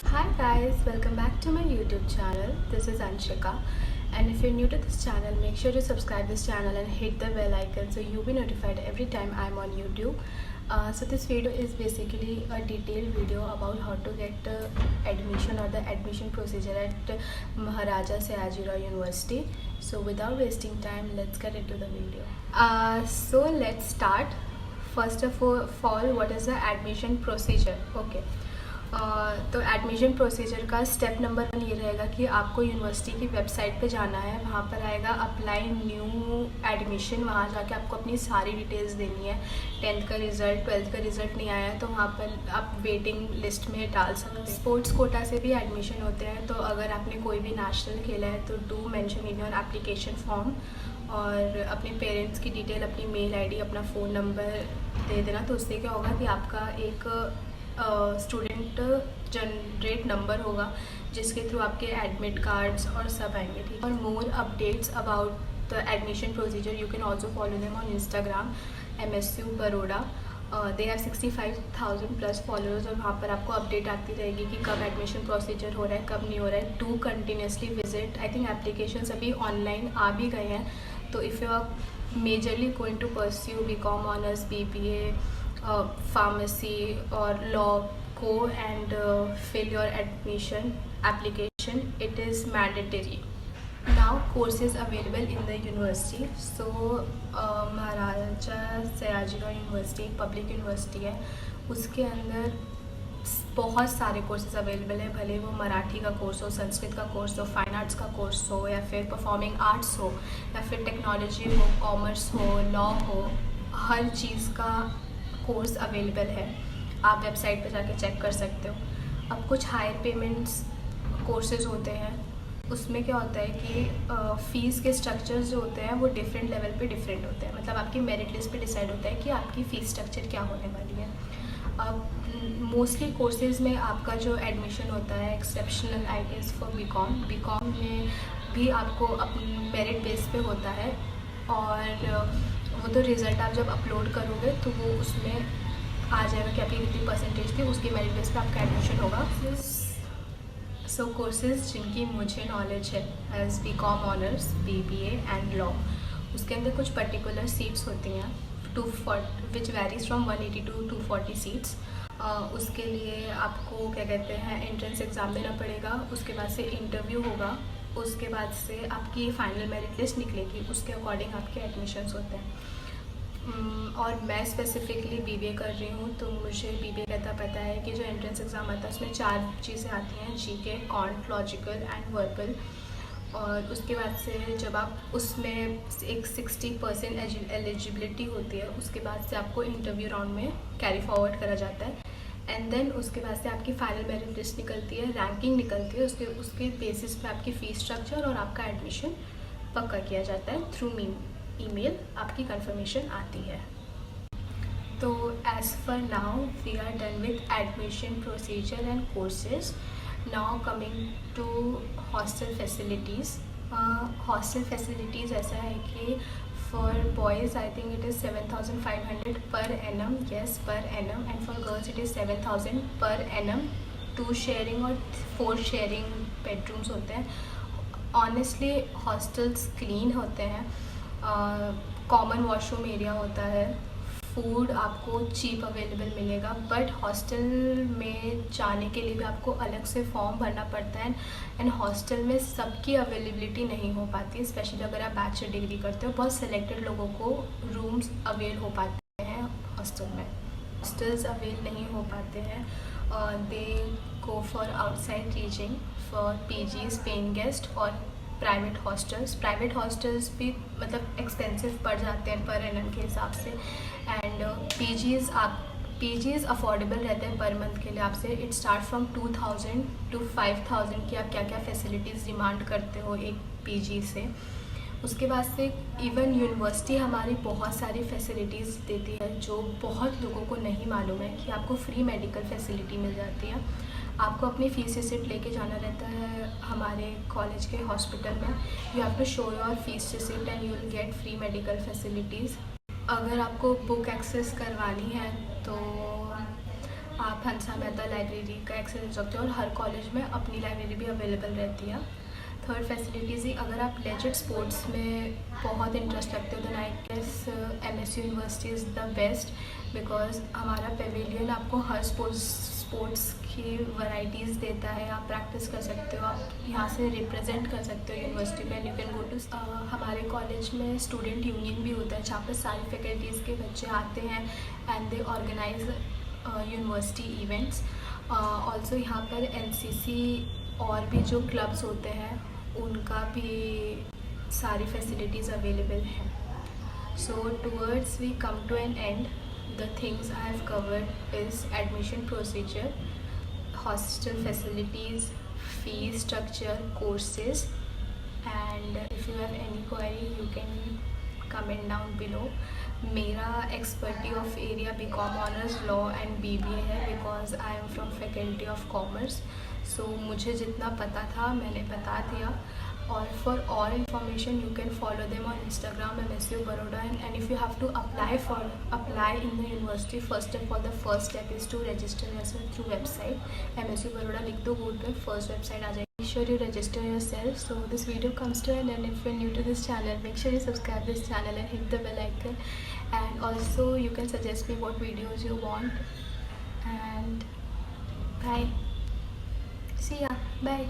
Hi guys, welcome back to my YouTube channel. This is Anshika, and if you're new to this channel, make sure to subscribe this channel and hit the bell icon so you'll be notified every time I'm on YouTube. So this video is basically a detailed video about how to get admission or the admission procedure at Maharaja Sayajirao University. So without wasting time, let's get into the video. So let's start. First of all, what is the admission procedure? Okay. तो admission procedure का step number 1 ये रहेगा कि आपको university की website पे जाना है। वहाँ पर आएगा अप्लाई न्यू एडमिशन। वहाँ जाके आपको अपनी सारी डिटेल्स देनी है। 10th का रिज़ल्ट, 12th का रिज़ल्ट नहीं आया तो वहाँ पर आप वेटिंग लिस्ट में डाल सकते हैं। स्पोर्ट्स कोटा से भी एडमिशन होते हैं, तो अगर आपने कोई भी नेशनल खेला है तो do mention in your application form और अपने पेरेंट्स की डिटेल, अपनी मेल आईडी, अपना फ़ोन नंबर दे देना। तो उससे क्या होगा कि आपका एक स्टूडेंट जनरेट नंबर होगा जिसके थ्रू आपके एडमिट कार्ड्स और सब आएंगे। ठीक, और more updates about the admission procedure you can also follow them on Instagram MSU Baroda. They have 65,000+ followers और वहाँ पर आपको अपडेट आती रहेगी कि कब एडमिशन प्रोसीजर हो रहा है, कब नहीं हो रहा है। Do continuously visit. I think applications अभी ऑनलाइन आ भी गए हैं, तो if you are majorly going to pursue BCom honours, BBA, pharmacy or law, go and fill your admission application. It is mandatory. Now courses available in the university. So Maharaja Sayajirao university एक public university है, उसके अंदर बहुत सारे courses available है। भले वो मराठी का कोर्स हो, संस्कृत का कोर्स हो, फाइन आर्ट्स का कोर्स हो, या फिर परफॉर्मिंग आर्ट्स हो, या फिर टेक्नोलॉजी हो, कॉमर्स हो, लॉ हो, हर चीज़ का कोर्स अवेलेबल है। आप वेबसाइट पर जाके चेक कर सकते हो। अब कुछ हायर पेमेंट्स कोर्सेज होते हैं, उसमें क्या होता है कि फ़ीस के स्ट्रक्चर्स जो होते हैं वो डिफरेंट लेवल पे डिफरेंट होते हैं। मतलब आपकी मेरिट लिस्ट पे डिसाइड होता है कि आपकी फ़ीस स्ट्रक्चर क्या होने वाली है। अब मोस्टली कोर्सेज़ में आपका जो एडमिशन होता है exceptional I guess for BCom में भी आपको अपनी मेरिट बेस पे होता है, और वो तो रिज़ल्ट आप जब अपलोड करोगे तो वो उसमें आ जाएगा कि आपकी कितनी परसेंटेज थी, उसकी मेरिट बेस पे आपका एडमिशन होगा। सो कोर्सेज जिनकी मुझे नॉलेज है as BCom honours, BBA and law, उसके अंदर कुछ पर्टिकुलर सीट्स होती हैं 240 which varies from 180 to 240 seats. उसके लिए आपको क्या कहते हैं एंट्रेंस एग्ज़ाम देना पड़ेगा, उसके बाद से इंटरव्यू होगा, उसके बाद से आपकी फ़ाइनल मेरिट लिस्ट निकलेगी, उसके अकॉर्डिंग आपके एडमिशन्स होते हैं। और मैं स्पेसिफिकली BBA कर रही हूँ, तो मुझे BBA कहता पता है कि जो एंट्रेंस एग्ज़ाम आता है उसमें 4 चीज़ें आती हैं, GK, can't, logical and verbal. और उसके बाद से जब आप उसमें एक 60% एलिजिबिलिटी होती है, उसके बाद से आपको इंटरव्यू राउंड में कैरी फॉरवर्ड करा जाता है, एंड देन उसके बाद से आपकी फाइनल मेरिट लिस्ट निकलती है, रैंकिंग निकलती है, उसके बेसिस पे आपकी फ़ीस स्ट्रक्चर और आपका एडमिशन पक्का किया जाता है। थ्रू ईमेल आपकी कंफर्मेशन आती है। तो as for now we are done with admission procedure and courses. Now coming to hostel facilities. Hostel facilities ऐसा है कि for boys I think it is 7,500 per annum, yes, per annum, and for girls it is 7,000 per annum। 2 sharing और 4 sharing bedrooms होते हैं। Honestly hostels clean होते हैं, common washroom area होता है, फूड आपको चीप अवेलेबल मिलेगा, बट हॉस्टल में जाने के लिए भी आपको अलग से फॉर्म भरना पड़ता है, एंड हॉस्टल में सबकी अवेलेबिलिटी नहीं हो पाती, स्पेशली अगर आप बैचलर डिग्री करते हो। बहुत सिलेक्टेड लोगों को रूम्स अवेल हो पाते हैं हॉस्टल में, हॉस्टल्स अवेल नहीं हो पाते हैं। They go for outside teaching for PGs, paying guest, और प्राइवेट हॉस्टल्स भी मतलब एक्सपेंसिव पड़ जाते हैं पर एनम के हिसाब से, एंड PGs अफोर्डेबल रहते हैं पर मंथ के लिए आपसे। इट स्टार्ट फ्रॉम 2,000 to 5,000 की आप क्या क्या फैसिलिटीज़ डिमांड करते हो एक PG से। उसके बाद से इवन यूनिवर्सिटी हमारी बहुत सारी फैसिलिटीज़ देती है जो बहुत लोगों को नहीं मालूम है, कि आपको फ्री मेडिकल फैसिलिटी मिल जाती है। आपको अपनी फ़ीस रिसिप्ट लेके जाना रहता है हमारे कॉलेज के हॉस्पिटल में। You have to show your fees receipt and you will get free medical facilities. अगर आपको बुक एक्सेस करवानी है तो आप आप हंसा मेहता लाइब्रेरी का एक्सेस ले सकते हो, और हर कॉलेज में अपनी लाइब्रेरी भी अवेलेबल रहती है। थर्ड फैसिलिटीज़ ही, अगर आप लेजेंड स्पोर्ट्स में बहुत इंटरेस्ट रखते हो, then I guess MSU university is the best, because हमारा पेविलियन आपको हर स्पोर्ट्स की वैरायटीज़ देता है। आप प्रैक्टिस कर सकते हो, आप यहाँ से रिप्रेजेंट कर सकते हो यूनिवर्सिटी में, and you can go to. हमारे कॉलेज में स्टूडेंट यूनियन भी होता है, जहाँ पर सारी फैकल्टीज़ के बच्चे आते हैं and they organise university events. Also यहाँ पर NCC और भी जो क्लब्स होते हैं उनका भी सारी फैसिलिटीज़ अवेलेबल हैं। So towards we come to an end, the things I have covered is admission procedure, hostel facilities, fee structure, courses, and if you have any query you can comment down below. मेरा expertise of area BCom honours law and BBA है, because I am from faculty of commerce. So मुझे जितना पता था मैंने बता दिया, और for all information you can follow them on Instagram MSU Baroda, and if you have to apply in the university, first step for the first step is to register yourself through website MSU Baroda। लिख दो Google पे, first website आ जाएगी। Make sure you register yourself. So this video comes to an end. If you're new to this channel, make sure you subscribe this channel and hit the bell icon, and also you can suggest me what videos you want, and bye, see ya, bye.